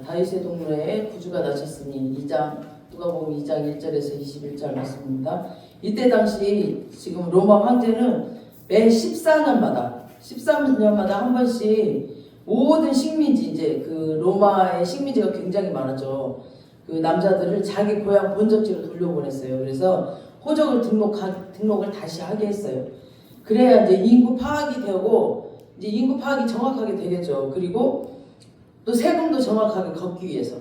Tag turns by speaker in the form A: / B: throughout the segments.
A: 다윗의 동료에 구주가 나셨으니 2장 누가복음 2장 1절에서 21절 말씀입니다. 이때 당시 지금 로마 황제는 매 14년마다 한 번씩 모든 식민지 이제 그 로마의 식민지가 굉장히 많았죠. 그 남자들을 자기 고향 본적지로 돌려보냈어요. 그래서 호적을 등록을 다시 하게 했어요. 그래야 이제 인구 파악이 되고 이제 인구 파악이 정확하게 되겠죠. 그리고 또 세금도 정확하게 걷기 위해서.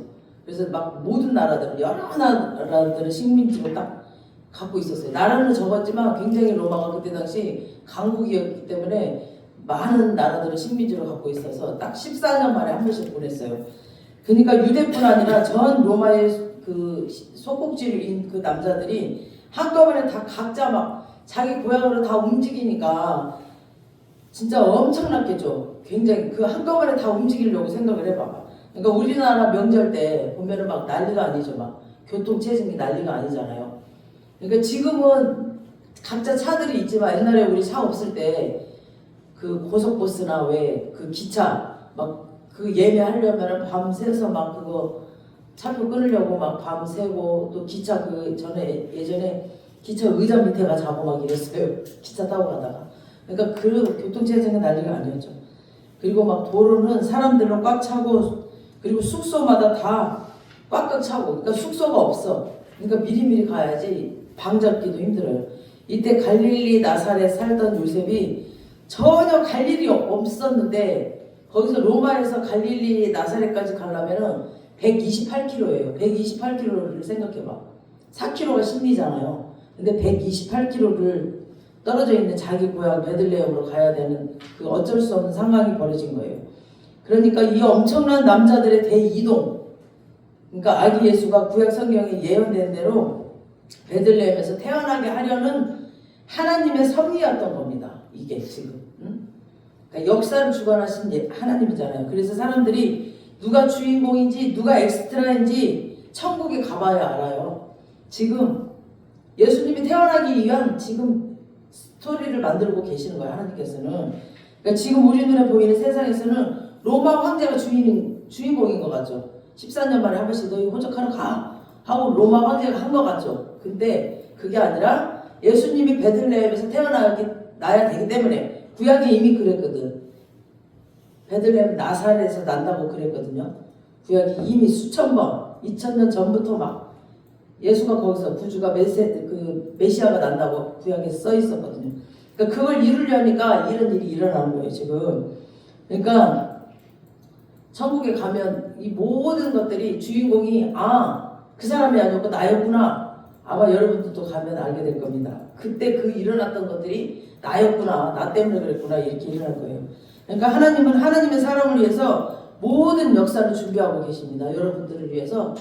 A: 그래서 막 모든 나라들, 여러 나라들을 식민지로 딱 갖고 있었어요. 나라는 적었지만 굉장히 로마가 그때 당시 강국이었기 때문에 많은 나라들을 식민지로 갖고 있어서 딱 14년 만에 한 번씩 보냈어요. 그러니까 유대뿐 아니라 전 로마의 그 소국지인 그 남자들이 한꺼번에 다 각자 막 자기 고향으로 다 움직이니까 진짜 엄청났겠죠. 굉장히 그 한꺼번에 다 움직이려고 생각을 해봐. 그러니까 우리나라 명절 때 보면은 막 난리가 아니죠. 막 교통체증이 난리가 아니잖아요. 그러니까 지금은 각자 차들이 있지만 옛날에 우리 차 없을 때 그 고속버스나 왜 그 기차 막 그 예매하려면 밤새서 막 그거 차표 끊으려고 막 밤새고 또 기차 그 전에 예전에 기차 의자 밑에 가 자고 막 이랬어요. 기차 타고 가다가. 그러니까 그 교통체증은 난리가 아니었죠. 그리고 막 도로는 사람들로 꽉 차고 그리고 숙소마다 다 꽉꽉 차고 그러니까 숙소가 없어. 그러니까 미리미리 가야지 방 잡기도 힘들어요. 이때 갈릴리 나사렛 살던 요셉이 전혀 갈 일이 없었는데 거기서 로마에서 갈릴리 나사렛까지 가려면은 128km예요. 128km를 생각해봐. 4km가 심리잖아요. 근데 128km를 떨어져 있는 자기 고향 베들레헴으로 가야 되는 그 어쩔 수 없는 상황이 벌어진 거예요. 그러니까 이 엄청난 남자들의 대이동, 그러니까 아기 예수가 구약 성경에 예언된 대로 베들레헴에서 태어나게 하려는 하나님의 섭리였던 겁니다. 이게 지금. 그러니까 역사를 주관하신 하나님이잖아요. 그래서 사람들이 누가 주인공인지 누가 엑스트라인지 천국에 가봐야 알아요. 지금 예수님이 태어나기 위한 지금 스토리를 만들고 계시는 거예요. 하나님께서는. 그러니까 지금 우리 눈에 보이는 세상에서는 로마 황제가 주인공인 것 같죠. 14년 만에 한 번씩 너희 호적하러 가 하고 로마 황제가 한 것 같죠. 근데 그게 아니라 예수님이 베들레헴에서 태어나야 되기 때문에 구약이 이미 그랬거든. 베들레헴 나사렛에서 난다고 그랬거든요. 구약이 이미 수천 번 2000년 전부터 막 예수가 거기서 구주가 메시아가 난다고 구약에 써 있었거든요. 그러니까 그걸 이루려니까 이런 일이 일어나는 거예요 지금. 그러니까 천국에 가면 이 모든 것들이 주인공이 그 사람이 아니었고 나였구나. 아마 여러분들도 가면 알게 될 겁니다. 그때 그 일어났던 것들이 나였구나. 나 때문에 그랬구나. 이렇게 일어날 거예요. 그러니까 하나님은 하나님의 사람을 위해서 모든 역사를 준비하고 계십니다. 여러분들을 위해서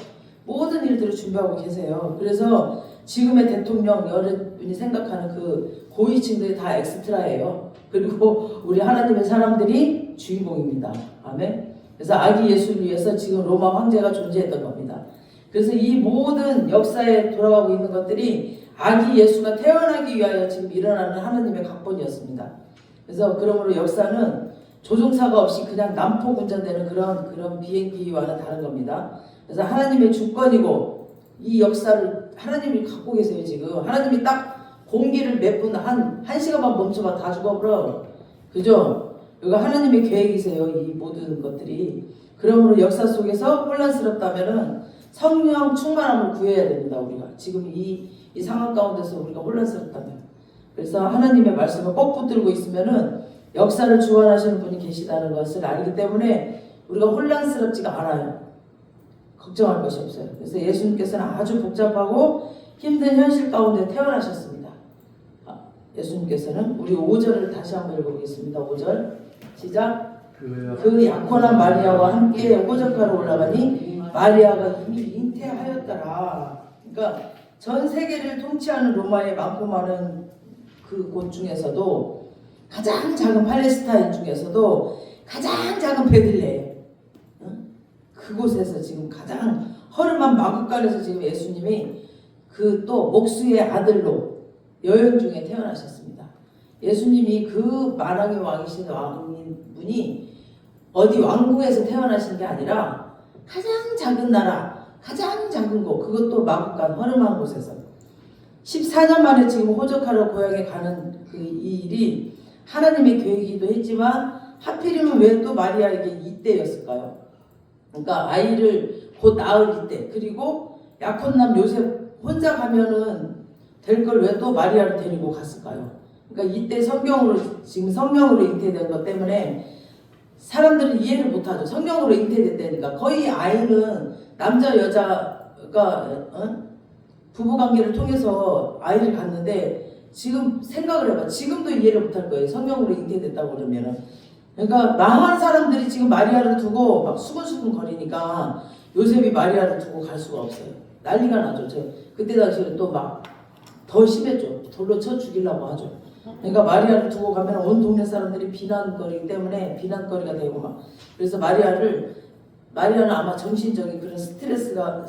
A: 모든 일들을 준비하고 계세요. 그래서 지금의 대통령 여러분이 생각하는 그 고위층들이 다 엑스트라예요. 그리고 우리 하나님의 사람들이 주인공입니다. 아멘. 그래서 아기 예수를 위해서 지금 로마 황제가 존재했던 겁니다. 그래서 이 모든 역사에 돌아가고 있는 것들이 아기 예수가 태어나기 위하여 지금 일어나는 하나님의 각본이었습니다. 그래서 그러므로 역사는 조종사가 없이 그냥 난폭 운전되는 그런 비행기와는 다른 겁니다. 그래서 하나님의 주권이고 이 역사를 하나님이 갖고 계세요 지금. 하나님이 딱 공기를 몇 분 한 시간만 멈춰봐 다 죽어버려. 그죠? 이거 하나님의 계획이세요 이 모든 것들이. 그러므로 역사 속에서 혼란스럽다면은 성령 충만함을 구해야 됩니다. 우리가 지금 이 상황 가운데서 우리가 혼란스럽다면. 그래서 하나님의 말씀을 꼭 붙들고 있으면은 역사를 주관하시는 분이 계시다는 것을 알기 때문에 우리가 혼란스럽지가 않아요. 걱정할 것이 없어요. 그래서 예수님께서는 아주 복잡하고 힘든 현실 가운데 태어나셨습니다. 예수님께서는 우리 5절을 다시 한번 읽어보겠습니다. 5절 시작. 그 약혼한 마리아와 함께 호적하러 올라가니 마리아가 이미 잉태하였더라. 그러니까 전 세계를 통치하는 로마의 많고 많은 그 곳 중에서도 가장 작은 팔레스타인 중에서도 가장 작은 베들레헴 그곳에서 지금 가장 허름한 마구간에서 지금 예수님이 그 또 목수의 아들로 여행 중에 태어나셨습니다. 예수님이 그 만왕의 왕이신 왕분이 어디 왕궁에서 태어나신 게 아니라 가장 작은 나라, 가장 작은 곳, 그것도 마국간 허름한 곳에서 14년 만에 지금 호적하러 고향에 가는 이 일이 하나님의 계획이기도 했지만 하필이면 왜 또 마리아에게 이때였을까요? 그러니까 아이를 곧 낳을 이때, 그리고 약혼남 요셉 혼자 가면은 될 걸 왜 또 마리아를 데리고 갔을까요? 그러니까 이때 성경으로 지금 성령으로 잉태된 것 때문에 사람들은 이해를 못하죠. 성령으로 잉태됐다니까 거의 아이는 남자 여자가 부부관계를 통해서 아이를 갖는데 지금 생각을 해봐. 지금도 이해를 못할 거예요. 성령으로 잉태됐다고 그러면은. 그러니까 망한 사람들이 지금 마리아를 두고 막 수근수근 거리니까 요셉이 마리아를 두고 갈 수가 없어요. 난리가 나죠. 그때 당시에는 또 막 더 심했죠. 돌로 쳐 죽이려고 하죠. 그러니까 마리아를 두고 가면 온 동네 사람들이 비난거리기 때문에 비난거리가 되고 막 그래서 마리아는 아마 정신적인 그런 스트레스로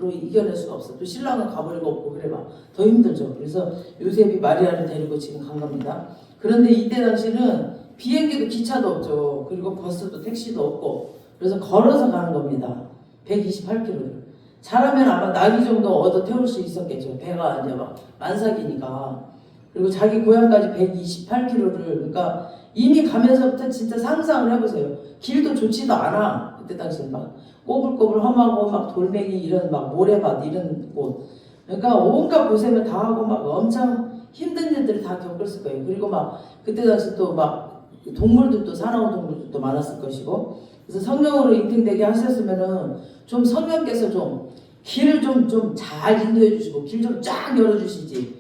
A: 이겨낼 수가 없어. 또 신랑은 가버리고 없고 그래 막 더 힘들죠. 그래서 요셉이 마리아를 데리고 지금 간 겁니다. 그런데 이때 당시는 비행기도 기차도 없죠. 그리고 버스도 택시도 없고 그래서 걸어서 가는 겁니다. 128km를. 잘하면 아마 나귀 정도 얻어 태울 수 있었겠죠. 배가 이제 막 만삭이니까. 그리고 자기 고향까지 128km를 그러니까 이미 가면서부터 진짜 상상을 해보세요. 길도 좋지도 않아. 그때 당시에 막 꼬불꼬불 험하고 막 돌멩이 이런 막 모래밭 이런 곳. 그러니까 온갖 고생을 다 하고 막 엄청 힘든 일들을 다 겪었을 거예요. 그리고 막 그때 당시 또 막 동물들도 사나운 동물들도 많았을 것이고 그래서 성령으로 잉태되게 하셨으면은 좀 성령께서 좀 길을 좀 잘 인도해 주시고 길 좀 쫙 열어 주시지.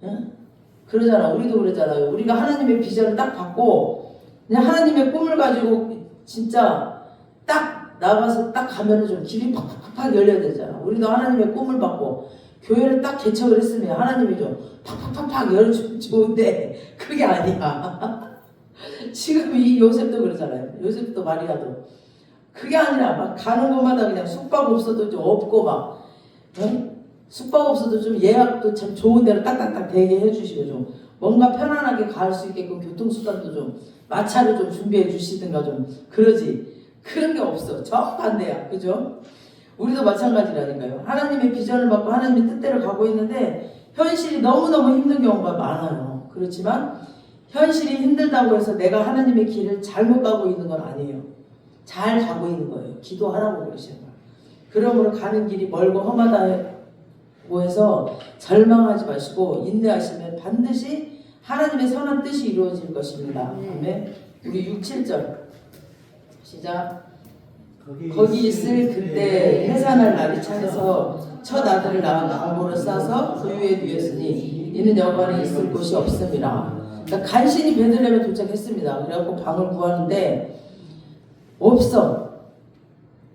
A: 응? 그러잖아. 우리도 그러잖아요. 우리가 하나님의 비전을 딱 받고 그냥 하나님의 꿈을 가지고 진짜 딱 나가서 딱 가면은 좀 길이 팍팍팍 열려야 되잖아. 우리도 하나님의 꿈을 받고 교회를 딱 개척을 했으면 하나님이 좀 팍팍팍팍 열어주면 좋은데 그게 아니야. 지금 이 요셉도 그러잖아요. 요셉도 마리아도 그게 아니라 막 가는 곳마다 그냥 숙박업소도 좀 없고 막 응? 숙박업소도 좀 예약도 참 좋은 데로 딱딱딱 되게 해주시고 좀 뭔가 편안하게 갈 수 있게끔 교통수단도 좀 마차를 좀 준비해 주시든가 좀 그러지. 그런 게 없어. 정반대야. 그죠? 우리도 마찬가지라니까요. 하나님의 비전을 받고 하나님의 뜻대로 가고 있는데 현실이 너무너무 힘든 경우가 많아요. 그렇지만 현실이 힘들다고 해서 내가 하나님의 길을 잘못 가고 있는 건 아니에요. 잘 가고 있는 거예요. 기도하라고 그러시는 거예요. 그러므로 가는 길이 멀고 험하다고 해서 절망하지 마시고 인내하시면 반드시 하나님의 선한 뜻이 이루어질 것입니다. 아멘. 우리 6, 7절 시작. 거기 있을 그때 해산할 날이 차서 첫 아들을 낳아 강보를 싸서 구유에 누였으니 이는 여관에 있을 곳이 없음이라. 그러니까 간신히 베들레헴에 도착했습니다. 그래갖고 방을 구하는데 없어.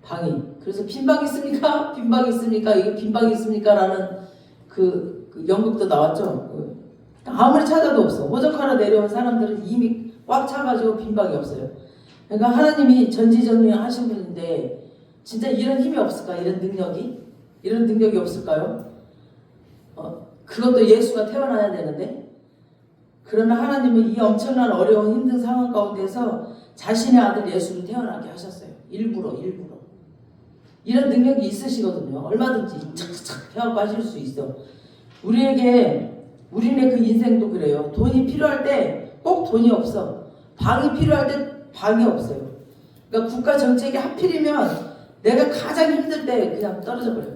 A: 방이. 그래서 빈방 있습니까? 빈방 있습니까? 이게 빈방 있습니까? 라는 그 연극도 나왔죠. 아무리 찾아도 없어. 호적하러 내려온 사람들은 이미 꽉 차가지고 빈방이 없어요. 그러니까 하나님이 전지전능하신 분인데 진짜 이런 힘이 없을까? 이런 능력이 없을까요? 그것도 예수가 태어나야 되는데 그러나 하나님은 이 엄청난 어려운 힘든 상황 가운데서 자신의 아들 예수를 태어나게 하셨어요. 일부러 이런 능력이 있으시거든요. 얼마든지 착착착 해갖고 하실 수 있어. 우리네 그 인생도 그래요. 돈이 필요할 때 꼭 돈이 없어. 방이 필요할 때 방이 없어요. 그러니까 국가 정책이 하필이면 내가 가장 힘들 때 그냥 떨어져 버려요.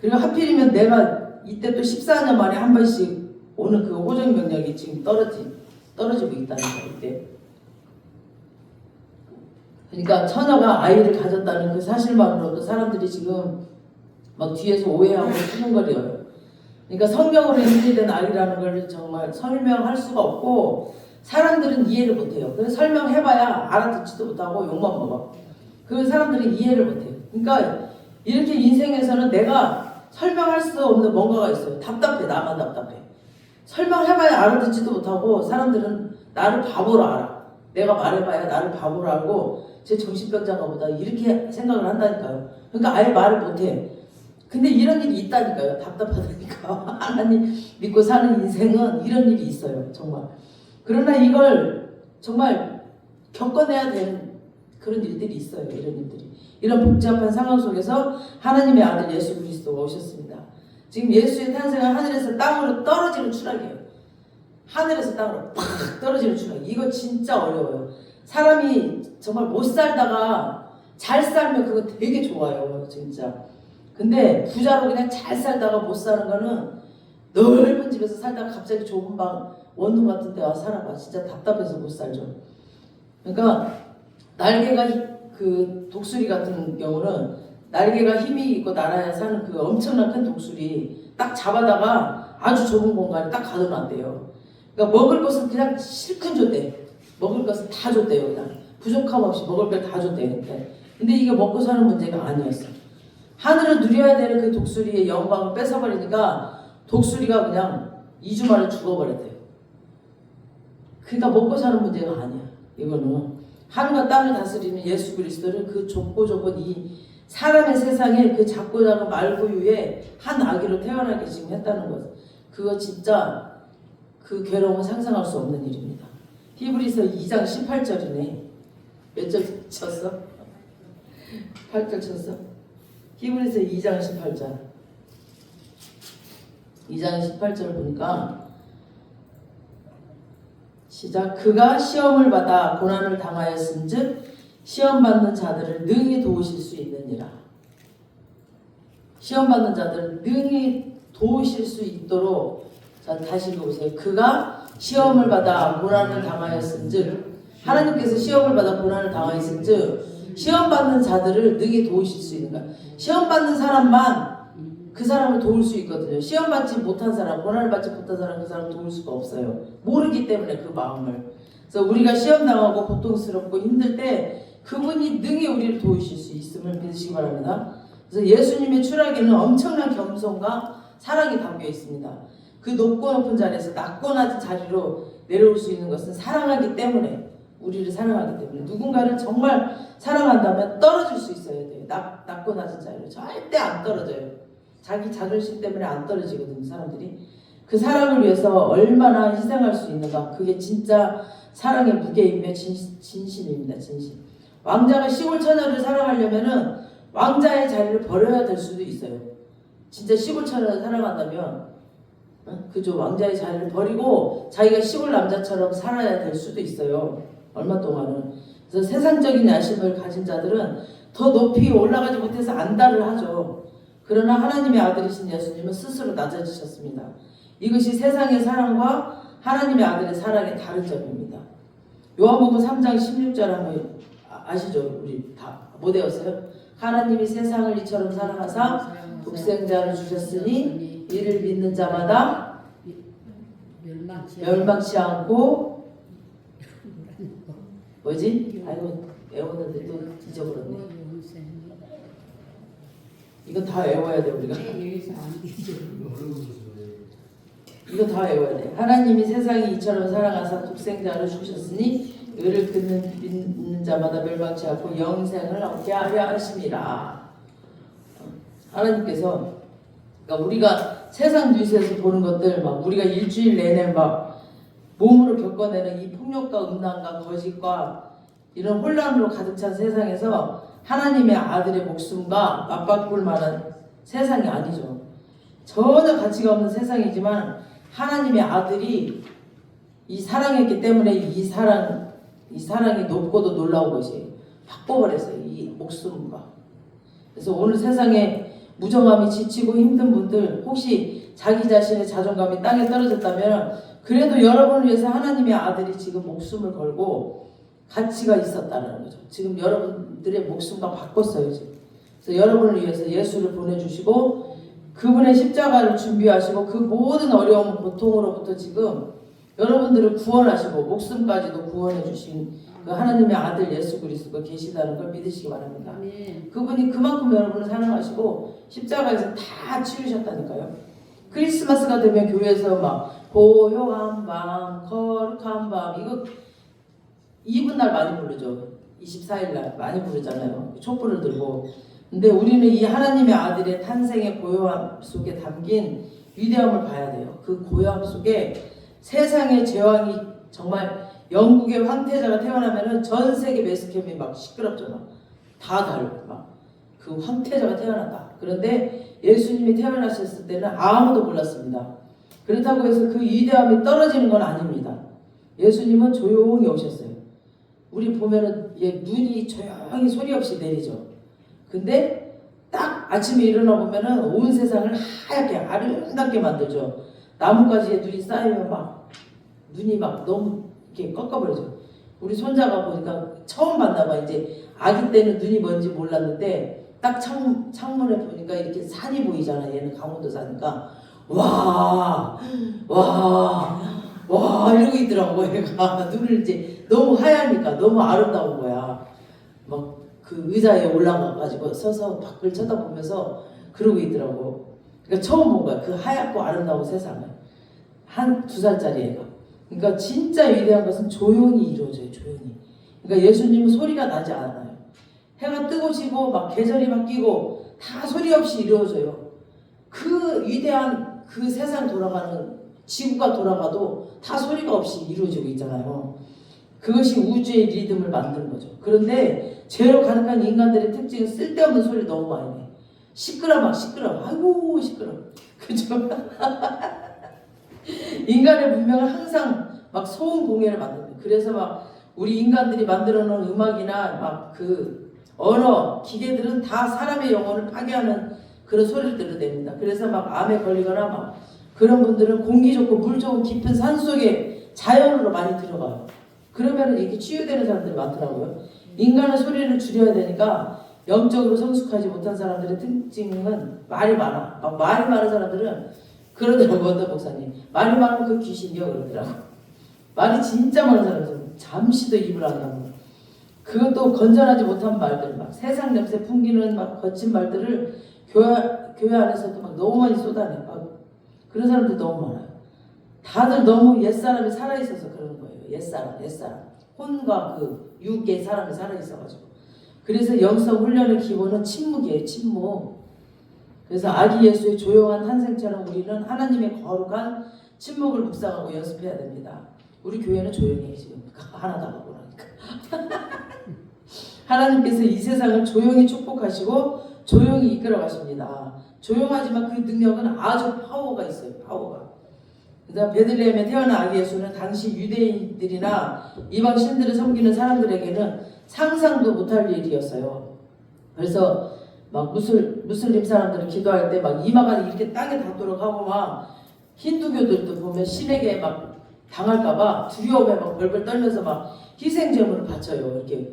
A: 그리고 하필이면 내가 이때 또 14년 만에 한 번씩 오는 그 호적 명령이 지금 떨어지고 있다는 거예요. 이때. 그러니까 처녀가 아이를 가졌다는 그 사실만으로도 사람들이 지금 막 뒤에서 오해하고 수근거려요. 그러니까 성령으로 인지된 아이라는 걸 정말 설명할 수가 없고 사람들은 이해를 못해요. 그래서 설명해봐야 알아듣지도 못하고 욕만 먹어. 그 사람들은 이해를 못해요. 그러니까 이렇게 인생에서는 내가 설명할 수 없는 뭔가가 있어요. 답답해. 나만 답답해. 설명해봐야 알아듣지도 못하고 사람들은 나를 바보로 알아. 내가 말해봐야 나를 바보로 알고 제 정신병자가 보다 이렇게 생각을 한다니까요. 그러니까 아예 말을 못해. 근데 이런 일이 있다니까요. 답답하다니까. 하나님 믿고 사는 인생은 이런 일이 있어요. 정말. 그러나 이걸 정말 겪어내야 되는 그런 일들이 있어요. 이런 일들이. 이런 복잡한 상황 속에서 하나님의 아들 예수 그리스도가 오셨습니다. 지금 예수의 탄생은 하늘에서 땅으로 떨어지는 추락이에요. 하늘에서 땅으로 팍 떨어지는 추락. 이거 진짜 어려워요. 사람이 정말 못 살다가 잘 살면 그거 되게 좋아요. 진짜. 근데 부자로 그냥 잘 살다가 못 사는 거는 넓은 집에서 살다가 갑자기 좁은 방 원룸 같은 데 와서 살아봐. 진짜 답답해서 못 살죠. 그러니까 날개가 그 독수리 같은 경우는 날개가 힘이 있고 날아야 사는 그 엄청난 큰 독수리 딱 잡아다가 아주 좁은 공간에 딱 가둬놨대요. 그러니까 먹을 것은 그냥 실컷 줬대. 먹을 것은 다 줬대요. 그냥 부족함 없이 먹을 걸 다 줬대요. 근데 이게 먹고 사는 문제가 아니었어. 하늘을 누려야 되는 그 독수리의 영광을 뺏어버리니까 독수리가 그냥 2주 만에 죽어버렸대요. 그러니까 먹고 사는 문제가 아니야. 이거는 하늘과 땅을 다스리는 예수 그리스도를 그 좁고 좁은 이 사람의 세상에 그 작고 작은 말구유에 한 아기로 태어나게 지금 했다는 것. 그거 진짜 그 괴로움은 상상할 수 없는 일입니다. 히브리서 2장 18절이네. 몇 절 쳤어? 8절 쳤어? 히브리서 2장 18절. 2장 18절을 보니까 시작. 그가 시험을 받아 고난을 당하였은즉 시험 받는 자들을 능히 도우실 수 있느니라. 시험 받는 자들을 능히 도우실 수 있도록. 자, 다시 읽어보세요. 그가 시험을 받아 고난을 당하였은즉 하나님께서 시험을 받아 고난을 당하였은즉 시험 받는 자들을 능히 도우실 수 있는 거야. 시험 받는 사람만 그 사람을 도울 수 있거든요. 시험 받지 못한 사람, 고난을 받지 못한 사람, 그 사람을 도울 수가 없어요. 모르기 때문에 그 마음을. 그래서 우리가 시험 당하고 고통스럽고 힘들 때 그분이 능히 우리를 도우실 수 있음을 믿으시기 바랍니다. 그래서 예수님의 추락에는 엄청난 겸손과 사랑이 담겨 있습니다. 그 높고 높은 자리에서 낮고 낮은 자리로 내려올 수 있는 것은 사랑하기 때문에, 우리를 사랑하기 때문에. 누군가를 정말 사랑한다면 떨어질 수 있어야 돼요. 낮고 낮은 자리로 절대 안 떨어져요. 자기 자존심 때문에 안 떨어지거든요. 사람들이. 그 사랑을 위해서 얼마나 희생할 수 있는가. 그게 진짜 사랑의 무게이며 진심입니다. 진심. 왕자가 시골 처녀를 사랑하려면은 왕자의 자리를 버려야 될 수도 있어요. 진짜 시골 처녀를 사랑한다면 그죠. 왕자의 자리를 버리고 자기가 시골 남자처럼 살아야 될 수도 있어요. 얼마 동안은. 그래서 세상적인 야심을 가진 자들은 더 높이 올라가지 못해서 안달을 하죠. 그러나 하나님의 아들이신 예수님은 스스로 낮아지셨습니다. 이것이 세상의 사랑과 하나님의 아들의 사랑의 다른 점입니다. 요한복음 3장 16절 하면 아시죠? 우리 다 못 외웠어요? 하나님이 세상을 이처럼 사랑하사 독생자를 주셨으니 이를 믿는 자마다 멸망치 않고 뭐지? 아이고 외웠는데 또 잊어버렸네. 이거 다 외워야 돼 우리가. 이거 다 외워야 돼. 하나님이 세상이 이처럼 사랑하사 독생자를 주셨으니 의를 믿는 자마다 멸망치 않고 영생을 얻게 하려 하심이라. 하나님께서, 그러니까 우리가 세상 뉴스에서 보는 것들, 막 우리가 일주일 내내 막 몸으로 겪어내는 이 폭력과 음란과 거짓과 이런 혼란으로 가득 찬 세상에서 하나님의 아들의 목숨과 맞바꿀 만한 세상이 아니죠. 전혀 가치가 없는 세상이지만 하나님의 아들이 이 사랑했기 때문에 이 사랑이 높고도 놀라운 것이 확 뽑아냈어요. 이 목숨과. 그래서 오늘 세상에 무정함이 지치고 힘든 분들, 혹시 자기 자신의 자존감이 땅에 떨어졌다면 그래도 여러분을 위해서 하나님의 아들이 지금 목숨을 걸고 가치가 있었다는 거죠. 지금 여러분들의 목숨과 바꿨어요. 지금. 그래서 여러분을 위해서 예수를 보내주시고 그분의 십자가를 준비하시고 그 모든 어려움, 고통으로부터 지금 여러분들을 구원하시고 목숨까지도 구원해 주신 그 하나님의 아들 예수 그리스도가 계시다는 걸 믿으시기 바랍니다. 그분이 그만큼 여러분을 사랑하시고 십자가에서 다 치우셨다니까요. 크리스마스가 되면 교회에서 막 고요한 밤, 거룩한 밤, 이거 이브날 많이 부르죠. 24일날 많이 부르잖아요. 촛불을 들고. 근데 우리는 이 하나님의 아들의 탄생의 고요함 속에 담긴 위대함을 봐야 돼요. 그 고요함 속에 세상의 제왕이, 정말 영국의 황태자가 태어나면은 전 세계 매스컴이 막 시끄럽잖아. 다 달고 막 그 황태자가 태어났다. 그런데 예수님이 태어나셨을 때는 아무도 몰랐습니다. 그렇다고 해서 그 위대함이 떨어지는 건 아닙니다. 예수님은 조용히 오셨어요. 우리 보면은 눈이 조용히 소리 없이 내리죠. 근데 딱 아침에 일어나 보면은 온 세상을 하얗게 아름답게 만들죠. 나뭇가지에 눈이 쌓이면 막 눈이 막 너무 이렇게 꺾어버리죠. 우리 손자가 보니까 처음 봤나 봐. 이제 아기 때는 눈이 뭔지 몰랐는데 딱 창문에 보니까 이렇게 산이 보이잖아. 얘는 강원도 사니까 와 이러고 있더라고. 얘가 눈을 이제 너무 하얘니까 너무 아름다운 거야. 막 그 의자에 올라가가지고 서서 밖을 쳐다보면서 그러고 있더라고. 그러니까 처음 본 거야. 그 하얗고 아름다운 세상을. 한 2살짜리 애가. 그러니까 진짜 위대한 것은 조용히 이루어져요. 조용히. 그러니까 예수님은 소리가 나지 않아요. 해가 뜨고 지고 막 계절이 바뀌고 다 소리 없이 이루어져요. 그 위대한 그 세상 돌아가는 지구가 돌아가도 다 소리가 없이 이루어지고 있잖아요. 그것이 우주의 리듬을 만드는 거죠. 그런데 죄로 가득한 인간들의 특징은 쓸데없는 소리 너무 많이 내. 시끄러. 아이고 시끄러. 그죠? 인간의 문명은 항상 막 소음 공해를 만듭니다. 그래서 막 우리 인간들이 만들어 놓은 음악이나 막 그 언어, 기계들은 다 사람의 영혼을 파괴하는 그런 소리를 냅니다. 그래서 막 암에 걸리거나 막 그런 분들은 공기 좋고 물 좋은 깊은 산 속에 자연으로 많이 들어가요. 그러면 이렇게 치유되는 사람들이 많더라고요. 인간은 소리를 줄여야 되니까 영적으로 성숙하지 못한 사람들의 특징은 말이 많아. 막 말이 많은 사람들은 그러더라고. 어떤 목사님 말이 많으면 그 귀신이요 그러더라고. 말이 진짜 많은 사람들은 잠시도 입을 안 닫고 그것도 건전하지 못한 말들 막 세상 냄새 풍기는 막 거친 말들을 교회 안에서도 막 너무 많이 쏟아내. 막 그런 사람들 너무 많아요. 다들 너무 옛사람이 살아있어서 그러는 거예요. 옛사람. 혼과 그 육의 사람이 살아있어가지고. 그래서 영성 훈련의 기본은 침묵이에요. 침묵. 그래서 아기 예수의 조용한 탄생처럼 우리는 하나님의 거룩한 침묵을 묵상하고 연습해야 됩니다. 우리 교회는 조용히 해 지금. 하나도 안 하고 나니까. 하나님께서 이 세상을 조용히 축복하시고 조용히 이끌어 가십니다. 조용하지만 그 능력은 아주 파워가 있어요. 파워가. 그래서 베들레헴에 태어난 아기 예수는 당시 유대인들이나 이방 신들을 섬기는 사람들에게는 상상도 못할 일이었어요. 그래서 막 무슬림 사람들은 기도할 때 막 이마가 이렇게 땅에 닿도록 하고 막 힌두교들도 보면 신에게 막 당할까봐 두려움에 막 벌벌 떨면서 막 희생제물을 바쳐요. 이렇게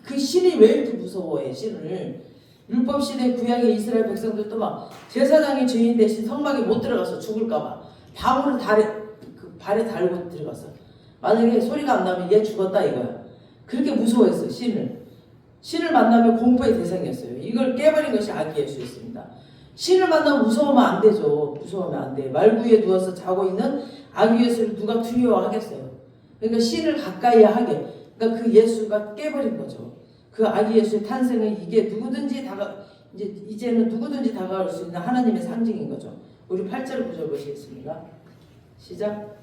A: 그 신이 왜 이렇게 무서워해 신을. 율법 시대 구약의 이스라엘 백성들도 막 제사장이 죄인 대신 성막에 못 들어가서 죽을까봐 방울을 발에 달고 들어갔어. 만약에 소리가 안 나면 얘 죽었다 이거야. 그렇게 무서워했어 신을. 신을 만나면 공포의 대상이었어요. 이걸 깨버린 것이 아기 예수였습니다. 신을 만나면 무서우면 안 되죠. 무서우면 안 돼. 말구에 누워서 자고 있는 아기 예수를 누가 두려워하겠어요. 그러니까 신을 가까이 하게. 그러니까 그 예수가 깨버린 거죠. 그 아기 예수의 탄생은 이게 이제는 누구든지 다가올 수 있는 하나님의 상징인 거죠. 우리 8절 9절 보시겠습니다. 시작.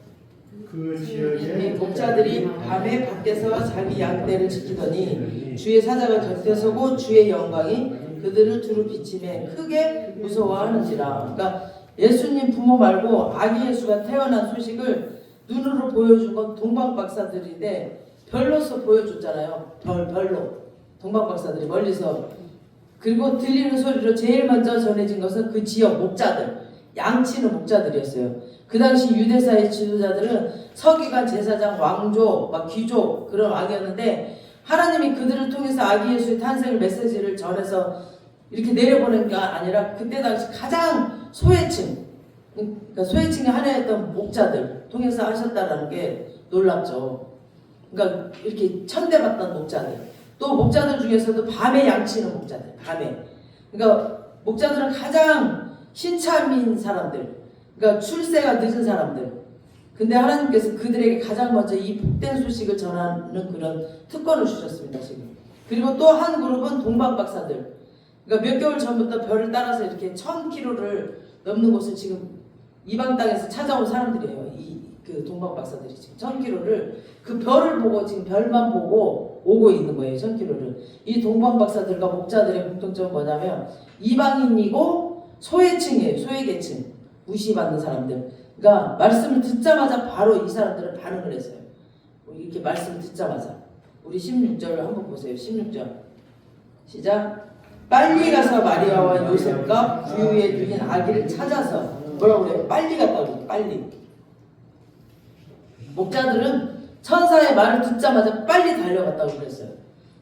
B: 그 지역의
A: 목자들이 밤에 밖에서 자기 양떼를 지키더니 주의 사자가 곁에 서고 주의 영광이 그들을 두루 비치매 크게 무서워하는지라. 그러니까 예수님 부모 말고 아기 예수가 태어난 소식을 눈으로 보여준 건 동방박사들인데 별로서 보여줬잖아요. 별로 동방박사들이 멀리서. 그리고 들리는 소리로 제일 먼저 전해진 것은 그 지역 목자들, 양치는 목자들이었어요. 그 당시 유대사의 지도자들은 서기관, 제사장, 왕조, 막 귀족 그런 왕이었는데 하나님이 그들을 통해서 아기 예수의 탄생을 메시지를 전해서 이렇게 내려보낸 게 아니라 그때 당시 가장 소외층, 그러니까 소외층의 하나였던 목자들 통해서 하셨다는 게 놀랍죠. 그러니까 이렇게 천대받던 목자들. 또 목자들 중에서도 밤에 양치는 목자들, 밤에. 그러니까 목자들은 가장 신참인 사람들, 그러니까 출세가 늦은 사람들. 근데 하나님께서 그들에게 가장 먼저 이 복된 소식을 전하는 그런 특권을 주셨습니다, 지금. 그리고 또 한 그룹은 동방박사들. 그러니까 몇 개월 전부터 별을 따라서 이렇게 1000km를 넘는 곳을 지금 이방 땅에서 찾아온 사람들이에요. 그 동방박사들이 지금 1000km를 그 별을 보고 지금 별만 보고 오고 있는 거예요. 전기료를. 이 동방박사들과 목자들의 공통점은 뭐냐면 이방인이고 소외층이에요. 소외계층. 무시받는 사람들. 그러니까 말씀을 듣자마자 바로 이 사람들은 반응을 했어요. 이렇게 말씀을 듣자마자. 우리 16절을 한번 보세요. 16절. 시작. 빨리 가서 마리아와 요셉과 구유에 누인 아기를 찾아서 뭐라고 그래요? 빨리 갔다 그래요. 빨리. 목자들은 천사의 말을 듣자마자 빨리 달려갔다고 그랬어요.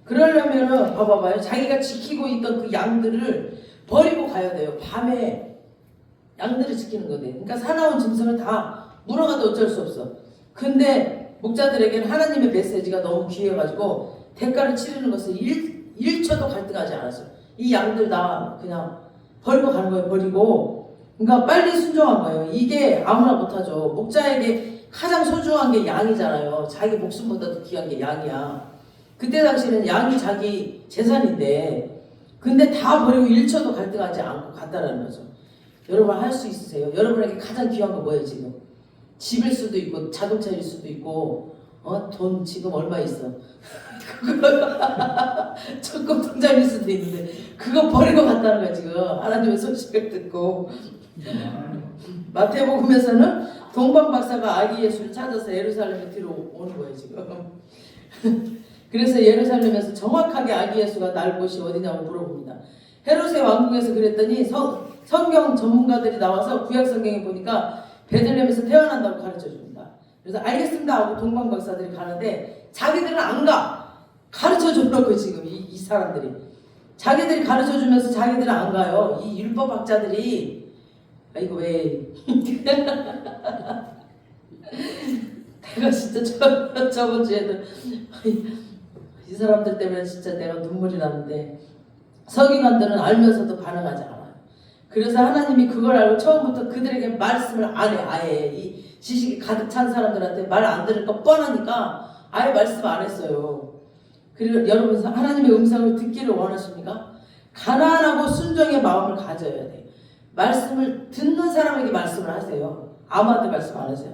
A: 그러려면은 봐봐요. 자기가 지키고 있던 그 양들을 버리고 가야 돼요. 밤에 양들을 지키는 거거든요. 그러니까 사나운 짐승을 다 물어가도 어쩔 수 없어. 근데 목자들에게는 하나님의 메시지가 너무 귀해가지고 대가를 치르는 것을 1초도 갈등하지 않았어요. 이 양들 다 그냥 버리고 가는 거예요. 버리고. 그러니까 빨리 순종한 거예요. 이게 아무나 못하죠. 목자에게 가장 소중한 게 양이잖아요. 자기 목숨보다도 귀한 게 양이야. 그때 당시에는 양이 자기 재산인데 근데 다 버리고 1초도 갈등하지 않고 갔다라는 거죠. 여러분 할 수 있으세요? 여러분에게 가장 귀한 거 뭐예요 지금? 집일 수도 있고 자동차일 수도 있고 돈 지금 얼마 있어? 적금 통장일 수도 있는데 그거 버리고 갔다는 거야 지금. 하나님의 소식을 듣고. 마태복음에서는 동방박사가 아기 예수를 찾아서 예루살렘에 들어오는 거예요 지금. 그래서 예루살렘에서 정확하게 아기 예수가 날 곳이 어디냐고 물어봅니다. 헤롯의 왕궁에서 그랬더니 성경 전문가들이 나와서 구약 성경에 보니까 베들레헴에서 태어난다고 가르쳐 줍니다. 그래서 알겠습니다 하고 동방박사들이 가는데 자기들은 안 가. 가르쳐 줘놓고 지금 이 사람들이 자기들이 가르쳐 주면서 자기들은 안 가요. 이 율법학자들이 이거 왜 내가 진짜 저번 주에도 이 사람들 때문에 진짜 내가 눈물이 나는데 서기관들은 알면서도 반응하지 않아요. 그래서 하나님이 그걸 알고 처음부터 그들에게 말씀을 안 해. 아예 이 지식이 가득 찬 사람들한테 말 안 들을 거 뻔하니까 아예 말씀 안 했어요. 그리고 여러분 하나님의 음성을 듣기를 원하십니까? 가난하고 순종의 마음을 가져야 돼. 말씀을 듣는 사람에게 말씀을 하세요. 아무한테 말씀 안 하세요.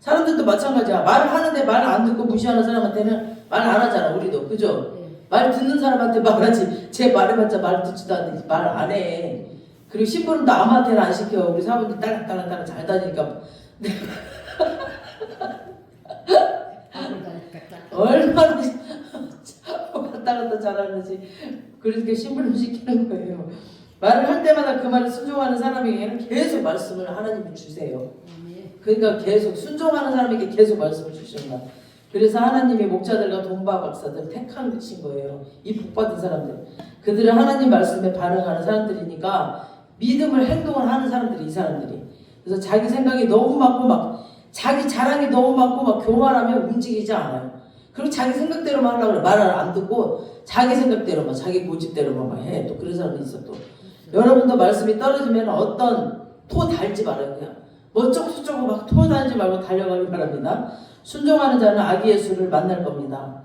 A: 사람들도 마찬가지야. 말을 하는데 말 안 듣고 무시하는 사람한테는 말 안 하잖아. 우리도 그죠? 말 듣는 사람한테 말하지. 제 말해봤자 말 듣지도 않는데 말 안 해. 그리고 심부름도 아무한테는 안 시켜. 우리 사모님 딸랑딸랑 잘 다니니까 얼마나 왔다 갔다 잘하는지. 그러니까 심부름 시키는 거예요. 말을 할 때마다 그 말을 순종하는 사람에게는 계속 말씀을 하나님이 주세요. 그러니까 계속 순종하는 사람에게 계속 말씀을 주시는 거야. 그래서 하나님의 목자들과 동방박사들 택한 거예요. 이 복받은 사람들. 그들은 하나님 말씀에 반응하는 사람들이니까 믿음을 행동을 하는 사람들이 이 사람들이. 그래서 자기 생각이 너무 많고 막 자기 자랑이 너무 많고 막 교만하면 움직이지 않아요. 그리고 자기 생각대로만 하려고 그래. 말을 안 듣고 자기 생각대로만 자기 고집대로만 해. 또 그런 사람도 있어 또. 여러분도 말씀이 떨어지면 어떤 토 달지 말아요. 그냥 어쩌고저쩌고 막 토 달지 말고 달려가길 바랍니다. 순종하는 자는 아기 예수를 만날 겁니다.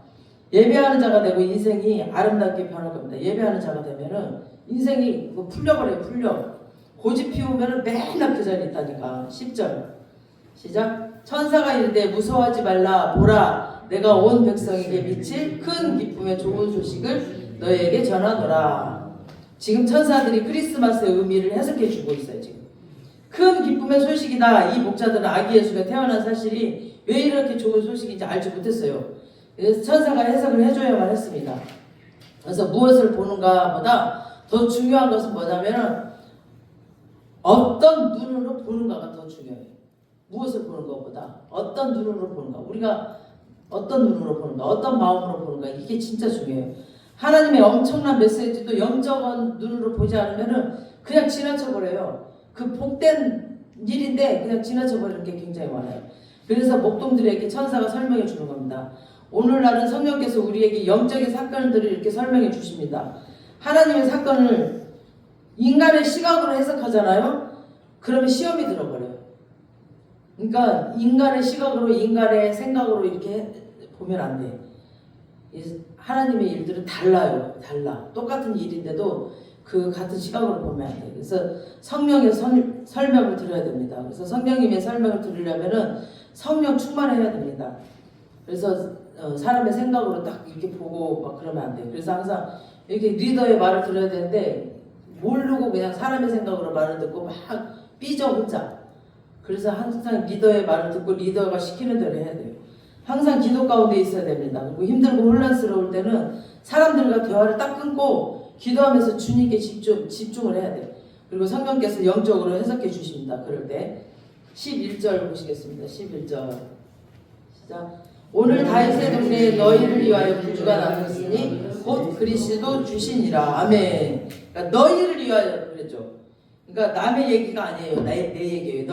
A: 예배하는 자가 되고 인생이 아름답게 변할 겁니다. 예배하는 자가 되면은 인생이 풀려버려요. 풀려. 고집 피우면은 맨날 그 자리에 있다니까. 10절 시작. 천사가 이르되 무서워하지 말라. 보라 내가 온 백성에게 미칠 큰 기쁨의 좋은 소식을 너에게 전하노라. 지금 천사들이 크리스마스의 의미를 해석해 주고 있어요. 지금 큰 기쁨의 소식이다. 이 목자들은 아기 예수가 태어난 사실이 왜 이렇게 좋은 소식인지 알지 못했어요. 그래서 천사가 해석을 해줘야만 했습니다. 그래서 무엇을 보는가 보다 더 중요한 것은 뭐냐면 어떤 눈으로 보는가가 더 중요해요. 무엇을 보는 것보다 어떤 눈으로 보는가. 우리가 어떤 눈으로 보는가, 어떤 마음으로 보는가, 이게 진짜 중요해요. 하나님의 엄청난 메시지도 영적인 눈으로 보지 않으면 그냥 지나쳐버려요. 그 복된 일인데 그냥 지나쳐버리는 게 굉장히 많아요. 그래서 목동들에게 천사가 설명해 주는 겁니다. 오늘날은 성령께서 우리에게 영적인 사건들을 이렇게 설명해 주십니다. 하나님의 사건을 인간의 시각으로 해석하잖아요. 그러면 시험이 들어버려요. 그러니까 인간의 시각으로 인간의 생각으로 이렇게 보면 안 돼. 하나님의 일들은 달라요. 달라. 똑같은 일인데도 그 같은 시각으로 보면 안 돼. 그래서 성령의 설명을 들어야 됩니다. 그래서 성령님의 설명을 들으려면은 성령 충만해야 됩니다. 그래서 사람의 생각으로 딱 이렇게 보고 막 그러면 안 돼요. 그래서 항상 이렇게 리더의 말을 들어야 되는데 모르고 그냥 사람의 생각으로 말을 듣고 막 삐져 혼자. 그래서 항상 리더의 말을 듣고 리더가 시키는 대로 해야 돼요. 항상 기도 가운데 있어야 됩니다. 그리고 힘들고 혼란스러울 때는 사람들과 대화를 딱 끊고 기도하면서 주님께 집중을 해야 돼요. 그리고 성령께서 영적으로 해석해 주십니다. 그럴 때 11절 보시겠습니다. 11절 시작. 오늘 다윗의 동네에 너희를 위하여 구주가 나셨으니 곧 그리스도 주시니라. 아멘. 그러니까 너희를 위하여 그랬죠. 그러니까 남의 얘기가 아니에요. 내 얘기예요.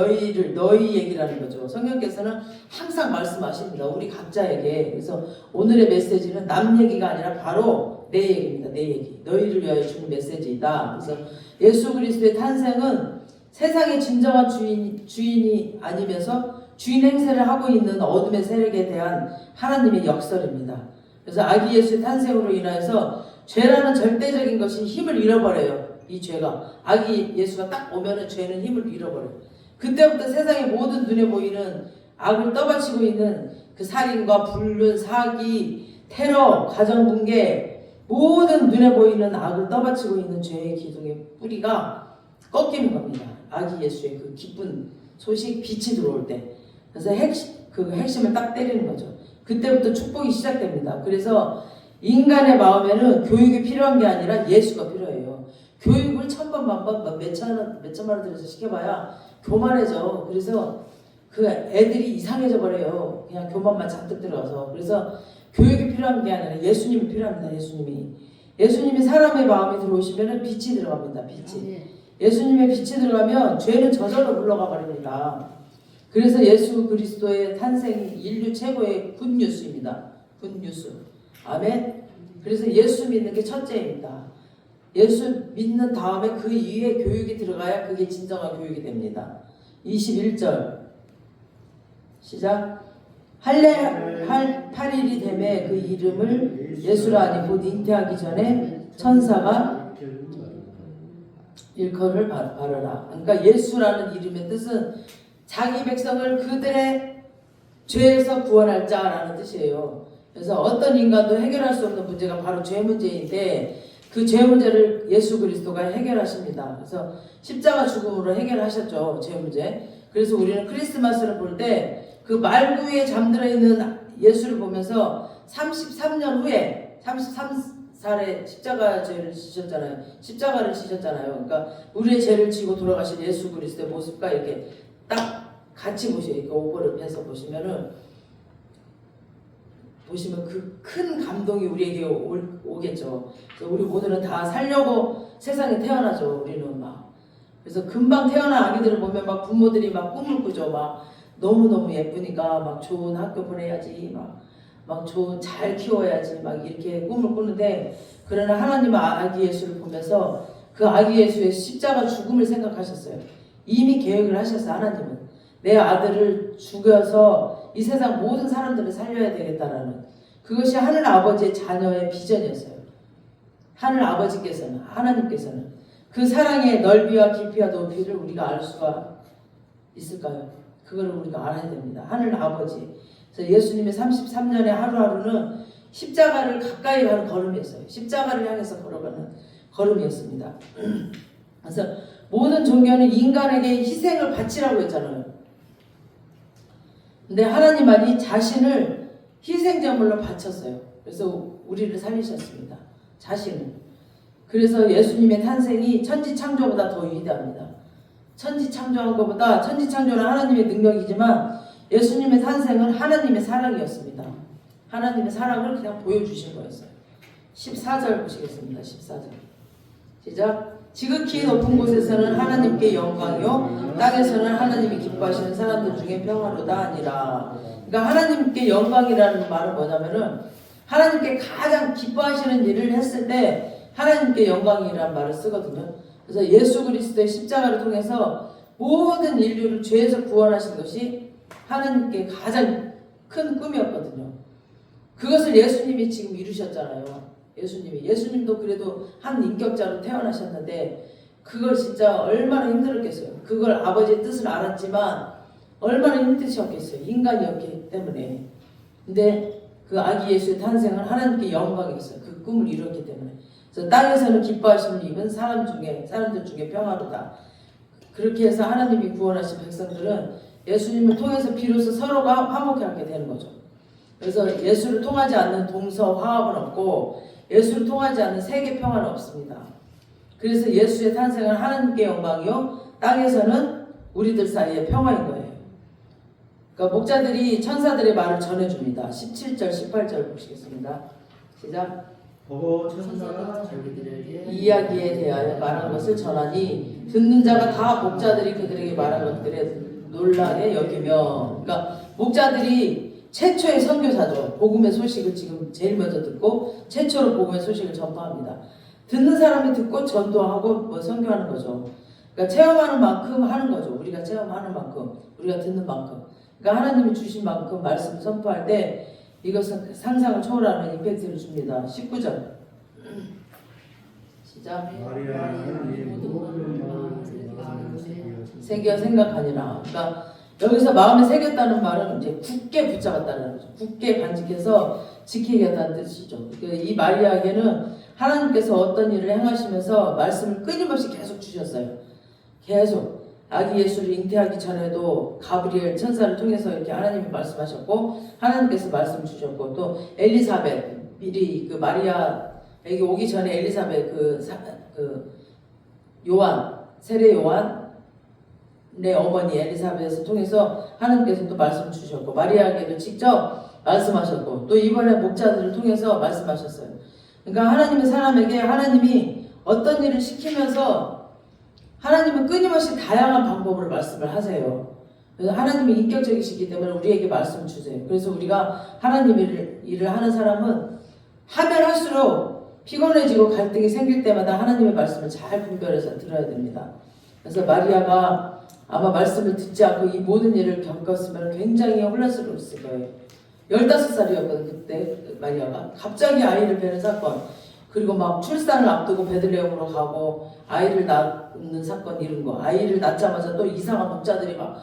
A: 너희 얘기라는 거죠. 성령께서는 항상 말씀하십니다. 우리 각자에게. 그래서 오늘의 메시지는 남 얘기가 아니라 바로 내 얘기입니다. 내 얘기. 너희를 위하여 주는 메시지이다. 그래서 예수 그리스도의 탄생은 세상의 진정한 주인이 아니면서 주인 행세를 하고 있는 어둠의 세력에 대한 하나님의 역설입니다. 그래서 아기 예수의 탄생으로 인하여서 죄라는 절대적인 것이 힘을 잃어버려요. 이 죄가 아기 예수가 딱 오면은 죄는 힘을 잃어버려요. 그때부터 세상의 모든 눈에 보이는 악을 떠받치고 있는 그 살인과 불륜, 사기, 테러, 가정붕괴 모든 눈에 보이는 악을 떠받치고 있는 죄의 기둥의 뿌리가 꺾이는 겁니다. 아기 예수의 그 기쁜 소식 빛이 들어올 때. 그래서 핵심을 딱 때리는 거죠. 그때부터 축복이 시작됩니다. 그래서 인간의 마음에는 교육이 필요한 게 아니라 예수가 필요해요. 교육을 천번 만번 몇천만 원 들여서 시켜봐야 교만해져. 그래서 그 애들이 이상해져 버려요. 그냥 교만만 잔뜩 들어가서. 그래서 교육이 필요한 게 아니라 예수님이 필요합니다. 예수님이 사람의 마음에 들어오시면 빛이 들어갑니다. 빛이. 예수님의 빛이 들어가면 죄는 저절로 물러가 버립니다. 그래서 예수 그리스도의 탄생이 인류 최고의 굿뉴스입니다. 굿뉴스. 아멘. 그래서 예수 믿는 게 첫째입니다. 예수 믿는 다음에 그 이후에 교육이 들어가야 그게 진정한 교육이 됩니다. 21절 시작. 할례 8일이 되매 그 이름을 예수라 하니 곧 잉태하기 전에 천사가 일컬을 바라라. 그러니까 예수라는 이름의 뜻은 자기 백성을 그들의 죄에서 구원할 자라는 뜻이에요. 그래서 어떤 인간도 해결할 수 없는 문제가 바로 죄 문제인데 그 죄 문제를 예수 그리스도가 해결하십니다. 그래서 십자가 죽음으로 해결하셨죠. 죄 문제. 그래서 우리는 크리스마스를 볼 때 그 말구에 잠들어 있는 예수를 보면서 33년 후에 33살에 십자가를 지셨잖아요. 그러니까 우리의 죄를 지고 돌아가신 예수 그리스도의 모습과 이렇게 딱 같이 보셔요. 이렇게 오버를 해서 보시면 그 큰 감동이 우리에게 오겠죠. 그래서 우리 모두는 다 살려고 세상에 태어나죠. 우리는 막. 그래서 금방 태어난 아기들을 보면 막 부모들이 막 꿈을 꾸죠. 막 너무너무 예쁘니까 막 좋은 학교 보내야지. 막 좋은 잘 키워야지. 막 이렇게 꿈을 꾸는데 그러나 하나님은 아기 예수를 보면서 그 아기 예수의 십자가 죽음을 생각하셨어요. 이미 계획을 하셨어요. 하나님은. 내 아들을 죽여서 이 세상 모든 사람들을 살려야 되겠다라는 그것이 하늘 아버지의 자녀의 비전이었어요. 하늘 아버지께서는 하나님께서는 그 사랑의 넓이와 깊이와 높이를 우리가 알 수가 있을까요? 그걸 우리가 알아야 됩니다. 하늘 아버지. 그래서 예수님의 33년의 하루하루는 십자가를 가까이 가는 걸음이었어요. 십자가를 향해서 걸어가는 걸음이었습니다. 그래서 모든 종교는 인간에게 희생을 바치라고 했잖아요. 근데 하나님만이 자신을 희생제물로 바쳤어요. 그래서 우리를 살리셨습니다. 자신을. 그래서 예수님의 탄생이 천지창조보다 더 위대합니다. 천지창조한 것보다 천지창조는 하나님의 능력이지만 예수님의 탄생은 하나님의 사랑이었습니다. 하나님의 사랑을 그냥 보여주신 거였어요. 14절 보시겠습니다. 14절 시작. 지극히 높은 곳에서는 하나님께 영광이요 땅에서는 하나님이 기뻐하시는 사람들 중에 평화로다 아니라. 그러니까 하나님께 영광이라는 말은 뭐냐면은 하나님께 가장 기뻐하시는 일을 했을 때 하나님께 영광이라는 말을 쓰거든요. 그래서 예수 그리스도의 십자가를 통해서 모든 인류를 죄에서 구원하신 것이 하나님께 가장 큰 꿈이었거든요. 그것을 예수님이 지금 이루셨잖아요. 예수님도 그래도 한 인격자로 태어나셨는데 그걸 진짜 얼마나 힘들었겠어요. 그걸 아버지의 뜻을 알았지만 얼마나 힘드셨겠어요. 인간이었기 때문에. 근데 그 아기 예수의 탄생은 하나님께 영광이었어요. 그 꿈을 이뤘기 때문에. 그래서 땅에서는 기뻐하심을 입은 사람들 중에 평화로다. 그렇게 해서 하나님이 구원하신 백성들은 예수님을 통해서 비로소 서로가 화목하게 되는 거죠. 그래서 예수를 통하지 않는 동서 화합은 없고 예수를 통하지 않는 세계 평화는 없습니다. 그래서 예수의 탄생은 하나님께 영광이요 땅에서는 우리들 사이의 평화인 거예요. 그러니까 목자들이 천사들의 말을 전해줍니다. 17절 18절 보시겠습니다. 시작.
B: 보고 천사가 자기들에게
A: 이야기에 대하여 말한 것을 전하니 듣는 자가 다 목자들이 그들에게 말한 것들에 놀라게 여기며, 그러니까 목자들이 최초의 선교사죠. 복음의 소식을 지금 제일 먼저 듣고 최초로 복음의 소식을 전파합니다. 듣는 사람이 듣고 전도하고 뭐 선교하는 거죠. 그러니까 체험하는 만큼 하는 거죠. 우리가 체험하는 만큼, 우리가 듣는 만큼. 그러니까 하나님이 주신 만큼 말씀을 선포할 때 이것은 상상을 초월하는 임팩트를 줍니다. 19절 시작.
B: 마리아는 이 모든 마음을
A: 새겨 생각하니라. 그러니까 여기서 마음에 새겼다는 말은 이제 굳게 붙잡았다는 거죠. 굳게 간직해서 지키겠다는 뜻이죠. 이 마리아에게는 하나님께서 어떤 일을 행하시면서 말씀을 끊임없이 계속 주셨어요. 계속. 아기 예수를 잉태하기 전에도 가브리엘 천사를 통해서 이렇게 하나님이 말씀하셨고 하나님께서 말씀 주셨고 또 엘리사벳 미리 그 마리아에게 오기 전에 엘리사벳 그 요한 세례 요한의 어머니 엘리사벳을 통해서 하나님께서 또 말씀 주셨고 마리아에게도 직접 말씀하셨고 또 이번에 목자들을 통해서 말씀하셨어요. 그러니까 하나님의 사람에게 하나님이 어떤 일을 시키면서 하나님은 끊임없이 다양한 방법으로 말씀을 하세요. 그래서 하나님이 인격적이시기 때문에 우리에게 말씀 주세요. 그래서 우리가 하나님의 일을 하는 사람은 하면 할수록 피곤해지고 갈등이 생길 때마다 하나님의 말씀을 잘 분별해서 들어야 됩니다. 그래서 마리아가 아마 말씀을 듣지 않고 이 모든 일을 겪었으면 굉장히 혼란스러웠을 거예요. 15살이었거든 그때 마리아가. 갑자기 아이를 베는 사건, 그리고 막 출산을 앞두고 베들레헴으로 가고 아이를 낳는 사건 이런 거, 아이를 낳자마자 또 이상한 목자들이 막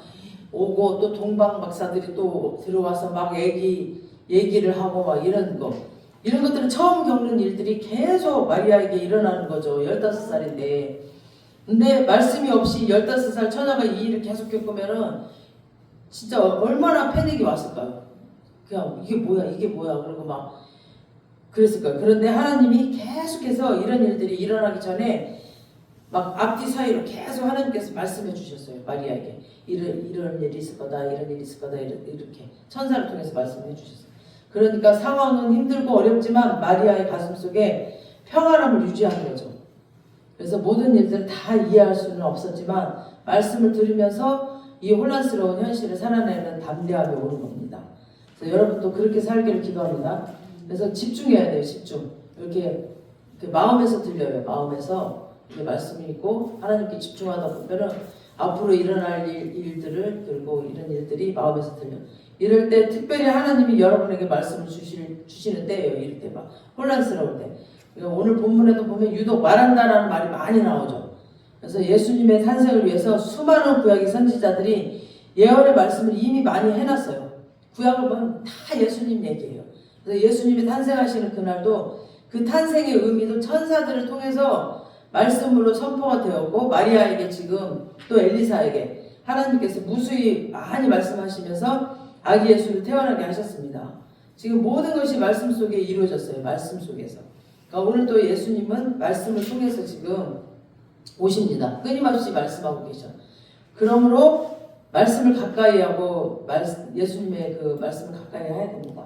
A: 오고 또 동방 박사들이 또 들어와서 막 얘기를 하고 막 이런 거, 이런 것들은 처음 겪는 일들이 계속 마리아에게 일어나는 거죠. 15살인데. 근데 말씀이 없이 15살 처녀가 이 일을 계속 겪으면은 진짜 얼마나 패닉이 왔을까요? 그냥 이게 뭐야 그러고 막 그랬을 거예요. 그런데 하나님이 계속해서 이런 일들이 일어나기 전에 막 앞뒤 사이로 계속 하나님께서 말씀해 주셨어요. 마리아에게 이런 일이 있을 거다, 이런 일이 있을 거다, 이렇게 천사를 통해서 말씀해 주셨어요. 그러니까 상황은 힘들고 어렵지만 마리아의 가슴 속에 평안함을 유지하는 거죠. 그래서 모든 일들을 다 이해할 수는 없었지만 말씀을 들으면서 이 혼란스러운 현실을 살아내는 담대함이 오는 겁니다. 그래서 여러분도 그렇게 살기를 기도합니다. 그래서 집중해야 돼요. 집중. 이렇게 마음에서 들려요. 마음에서 이렇게 말씀이 있고 하나님께 집중하다 보면은 앞으로 일어날 일들을, 그리고 이런 일들이 마음에서 들려. 이럴 때 특별히 하나님이 여러분에게 말씀을 주시는 때예요. 이럴 때 막 혼란스러울 때. 그러니까 오늘 본문에도 보면 유독 말한다라는 말이 많이 나오죠. 그래서 예수님의 탄생을 위해서 수많은 구약의 선지자들이 예언의 말씀을 이미 많이 해놨어요. 구약을 보면 다 예수님 얘기예요. 그래서 예수님이 탄생하시는 그날도 그 탄생의 의미도 천사들을 통해서 말씀으로 선포가 되었고 마리아에게 지금 또 엘리사에게 하나님께서 무수히 많이 말씀하시면서 아기 예수를 태어나게 하셨습니다. 지금 모든 것이 말씀 속에 이루어졌어요. 말씀 속에서. 그러니까 오늘 또 예수님은 말씀을 통해서 지금 오십니다. 끊임없이 말씀하고 계셔. 그러므로 말씀을 가까이 하고 예수님의 그 말씀을 가까이 해야 됩니다.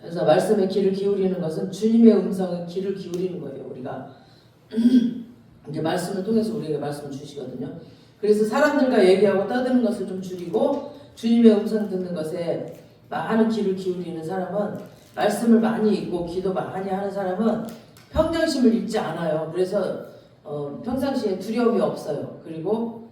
A: 그래서 말씀에 귀를 기울이는 것은 주님의 음성에 귀를 기울이는 거예요. 우리가 이제 말씀을 통해서 우리에게 말씀을 주시거든요. 그래서 사람들과 얘기하고 떠드는 것을 좀 줄이고 주님의 음성 듣는 것에 많은 귀를 기울이는 사람은, 말씀을 많이 읽고 기도 많이 하는 사람은 평정심을 잃지 않아요. 그래서 평상시에 두려움이 없어요. 그리고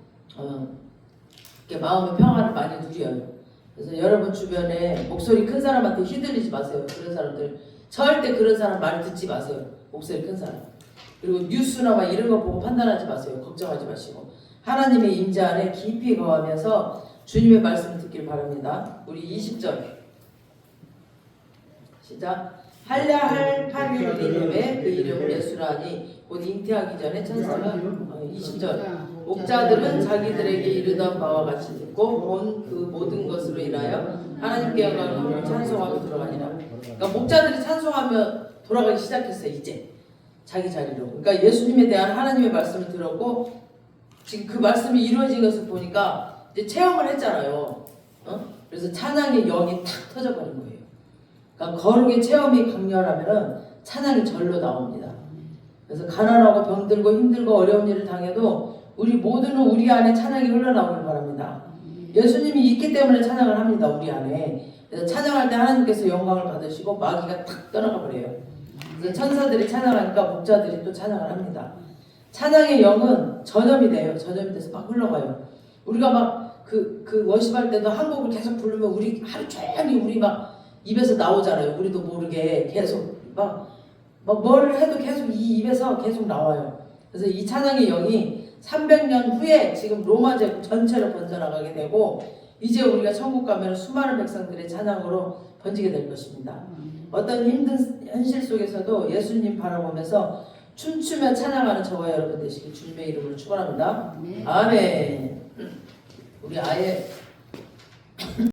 A: 이렇게 마음의 평화를 많이 누려요. 그래서 여러분 주변에 목소리 큰 사람한테 휘둘리지 마세요. 그런 사람들 절대 그런 사람 말 듣지 마세요. 목소리 큰 사람. 그리고 뉴스나 막 이런 거 보고 판단하지 마세요. 걱정하지 마시고 하나님의 임재 안에 깊이 거하면서 주님의 말씀을 듣길 바랍니다. 우리 20절 시작. 할례할 8일 기념에 그 이름 예수라니 곧 잉태하기 전에 천사가 20절 목자들은 자기들에게 이르던 바와 같이 듣고 본 그 모든 것으로 인하여 하나님께 영광을 찬송하며 들어가니라. 그러니까 목자들이 찬송하며 돌아가기 시작했어요. 이제 자기 자리로. 그러니까 예수님에 대한 하나님의 말씀을 들었고 지금 그 말씀이 이루어진 것을 보니까 이제 체험을 했잖아요. 그래서 찬양의 영이 탁 터져버린 거예요. 그러니까 거룩의 체험이 강렬하면은 찬양이 절로 나옵니다. 그래서 가난하고 병들고 힘들고 어려운 일을 당해도 우리 모두는 우리 안에 찬양이 흘러나오길 바랍니다. 예수님이 있기 때문에 찬양을 합니다. 우리 안에. 그래서 찬양할 때 하나님께서 영광을 받으시고 마귀가 탁 떠나가 버려요. 그래서 천사들이 찬양하니까 목자들이 또 찬양을 합니다. 찬양의 영은 전염이 돼요. 전염이 돼서 막 흘러가요. 우리가 막 그 워십할 때도 한 곡을 계속 부르면 우리 하루 종일 우리 막 입에서 나오잖아요. 우리도 모르게 계속 막 뭘 해도 계속 이 입에서 계속 나와요. 그래서 이 찬양의 영이 300년 후에 지금 로마 제국 전체로 번져나가게 되고 이제 우리가 천국 가면 수많은 백성들의 찬양으로 번지게 될 것입니다. 어떤 힘든 현실 속에서도 예수님 바라보면서 춤추며 찬양하는 저와 여러분 되시길 주님의 이름으로 축원합니다. 아멘. 우리 아예